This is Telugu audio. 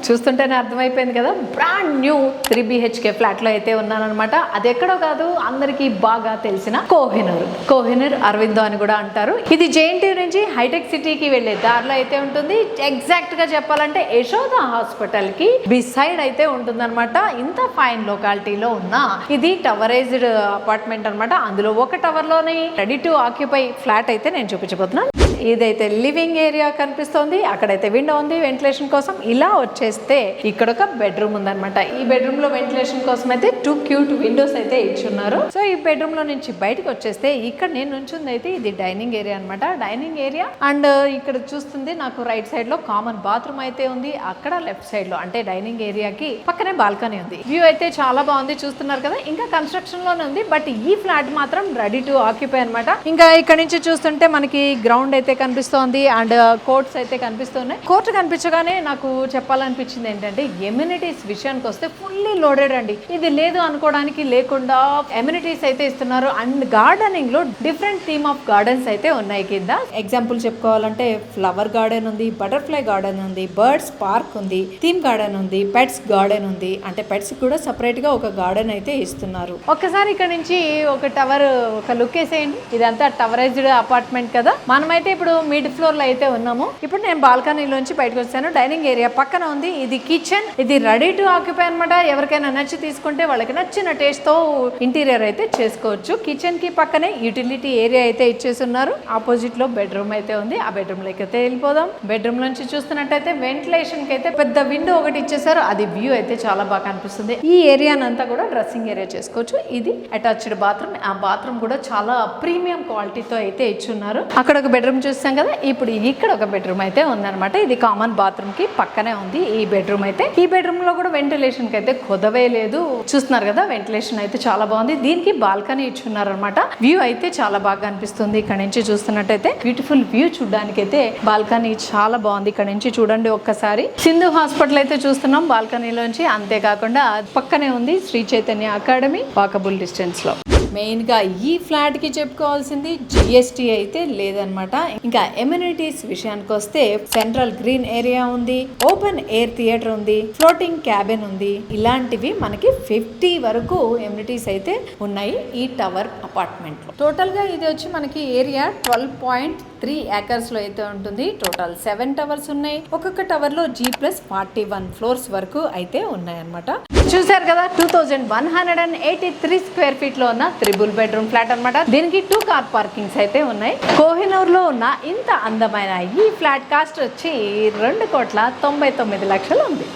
చూస్తుంటేనే అర్థమైపోయింది కదా, బ్రాండ్ న్యూ 3 BHK ఫ్లాట్ లో అయితే ఉన్నానన్నమాట. అది ఎక్కడో కాదు, అందరికీ బాగా తెలిసిన కోహినూర్ అరవిందో అని కూడా అంటారు. ఇది JNT నుంచి హైటెక్ సిటీకి వెళ్లే దారిలో అయితే ఉంటుంది. ఎగ్జాక్ట్ గా చెప్పాలంటే యశోద హాస్పిటల్ కి బిసైడ్ అయితే ఉంటుంది అనమాట. ఇంత ఫైన్ లొకాలిటీలో ఉన్న ఇది టవరైజ్డ్ అపార్ట్మెంట్ అనమాట. అందులో ఒక టవర్ లోని రెడీ టు ఆక్యుపై ఫ్లాట్ అయితే నేను చూపించబోతున్నాను. ఇదైతే లివింగ్ ఏరియా కనిపిస్తోంది, అక్కడైతే విండో ఉంది వెంటిలేషన్ కోసం. ఇలా వచ్చేస్తే ఇక్కడ ఒక బెడ్రూమ్ ఉందన్నమాట. ఈ బెడ్రూమ్ లో వెంటిలేషన్ కోసం అయితే 2 క్యూట్ విండోస్ అయితే ఇచ్చున్నారు. సో ఈ బెడ్రూమ్ లో నుంచి బయటకు వచ్చేస్తే ఇక్కడ నేను నుంచుంది అయితే ఇది డైనింగ్ ఏరియా అనమాట. డైనింగ్ ఏరియా అండ్ ఇక్కడ చూస్తుంది నాకు రైట్ సైడ్ లో కామన్ బాత్రూమ్ అయితే ఉంది. అక్కడ లెఫ్ట్ సైడ్ లో అంటే డైనింగ్ ఏరియాకి పక్కనే బాల్కనీ ఉంది. వ్యూ అయితే చాలా బాగుంది, చూస్తున్నారు కదా. ఇంకా కన్స్ట్రక్షన్ లోనే ఉంది, బట్ ఈ ఫ్లాట్ మాత్రం రెడీ టు ఆక్యుపై అనమాట. ఇంకా ఇక్కడ నుంచి చూస్తుంటే మనకి గ్రౌండ్ అయితే కనిపిస్తోంది అండ్ కోర్ట్స్ అయితే కనిపిస్తున్నాయి. కోర్ట్ కనిపించగానే నాకు చెప్పాలనిపించింది ఏంటంటే ఎమ్యూనిటీస్ విషయానికి వస్తే ఫుల్లీ లోడెడ్ అండి. ఇది లేదు అనుకోవడానికి లేకుండా ఎమ్యూనిటీస్ అయితే ఇస్తున్నారు. అండ్ గార్డెనింగ్ లో డిఫరెంట్ థీమ్ ఆఫ్ గార్డెన్స్ అయితే ఉన్నాయి కింద. ఎగ్జాంపుల్ చెప్పుకోవాలంటే ఫ్లవర్ గార్డెన్ ఉంది, బటర్ఫ్లై గార్డెన్ ఉంది, బర్డ్స్ పార్క్ ఉంది, థీమ్ గార్డెన్ ఉంది, పెట్స్ గార్డెన్ ఉంది. అంటే పెట్స్ కూడా సపరేట్ గా ఒక గార్డెన్ అయితే ఇస్తున్నారు. ఒక్కసారి ఇక్కడ నుంచి ఒక టవర్ ఒక లుక్ వేసేయండి. ఇదంతా టవరైజ్డ్ అపార్ట్మెంట్ కదా. మనమైతే ఇప్పుడు మిడ్ ఫ్లోర్ లో అయితే ఉన్నాము. ఇప్పుడు నేను బాల్కనీలోంచి బయటకు వచ్చాను. డైనింగ్ ఏరియా పక్కన ఉంది. ఇది కిచెన్, ఇది రెడీ టు ఆక్యుపై అనమాట. ఎవరికైనా నచ్చి తీసుకుంటే వాళ్ళకి నచ్చిన టేస్ట్ తో ఇంటీరియర్ అయితే చేసుకోవచ్చు. కిచెన్ కి పక్కనే యూటిలిటీ ఏరియా అయితే ఇచ్చేస్తున్నారు. ఆపోజిట్ లో బెడ్రూమ్ అయితే ఉంది. ఆ బెడ్రూమ్ లోకి అయితే వెళ్ళిపోదాం. బెడ్రూమ్ నుంచి చూస్తున్నట్టయితే వెంటిలేషన్ కి అయితే పెద్ద విండో ఒకటి ఇచ్చేసారు. అది వ్యూ అయితే చాలా బాగా కనిపిస్తుంది. ఈ ఏరియానంతా కూడా డ్రెస్సింగ్ ఏరియా చేసుకోవచ్చు. ఇది అటాచ్డ్ బాత్రూమ్. ఆ బాత్రూమ్ కూడా చాలా ప్రీమియం క్వాలిటీతో అయితే ఇచ్చున్నారు. అక్కడ ఒక బెడ్రూమ్ చూస్తాం కదా, ఇప్పుడు ఇక్కడ ఒక బెడ్రూమ్ అయితే ఉందన్నమాట. ఇది కామన్ బాత్రూమ్ కి పక్కనే ఉంది ఈ బెడ్రూమ్ అయితే. ఈ బెడ్రూమ్ లో కూడా వెంటిలేషన్ కి అయితే కొదవే లేదు. చూస్తున్నారు కదా, వెంటిలేషన్ అయితే చాలా బాగుంది. దీనికి బాల్కనీ ఇచ్చున్నారు అనమాట. వ్యూ అయితే చాలా బాగా కనిపిస్తుంది. ఇక్కడ నుంచి చూస్తున్నట్టయితే బ్యూటిఫుల్ వ్యూ చూడడానికి అయితే బాల్కనీ చాలా బాగుంది. ఇక్కడ నుంచి చూడండి ఒక్కసారి. సింధు హాస్పిటల్ అయితే చూస్తున్నాం బాల్కనీలోంచి. అంతేకాకుండా పక్కనే ఉంది Shri Chaitanya academy, walkable distance లో. మెయిన్ గా ఈ ఫ్లాట్ కి చెప్పుకోవాల్సింది GST అయితే లేదనమాట. ఇంకా ఎమ్యూనిటీస్ విషయానికి వస్తే సెంట్రల్ గ్రీన్ ఏరియా ఉంది, ఓపెన్ ఎయిర్ థియేటర్ ఉంది, ఫ్లోటింగ్ క్యాబిన్ ఉంది. ఇలాంటివి మనకి 50 వరకు ఎమ్యూనిటీస్ అయితే ఉన్నాయి ఈ టవర్ అపార్ట్మెంట్ లో. టోటల్ గా ఇది వచ్చి మనకి ఏరియా 12.3 acres లో అయితే ఉంటుంది. టోటల్ 7 టవర్స్ ఉన్నాయి. ఒక్కొక్క టవర్ లో G+41 ఫ్లోర్స్ వరకు అయితే ఉన్నాయి అనమాట. చూసారు కదా, 2183 స్క్వేర్ ఫీట్ లో ఉన్న 3 బెడ్రూమ్ ఫ్లాట్ అనమాట. దీనికి 2 కార్ పార్కింగ్స్ అయితే ఉన్నాయి. కోహినూర్ లో ఉన్న ఇంత అందమైన ఈ ఫ్లాట్ కాస్ట్ వచ్చి 2,99,00,000 ఉంది.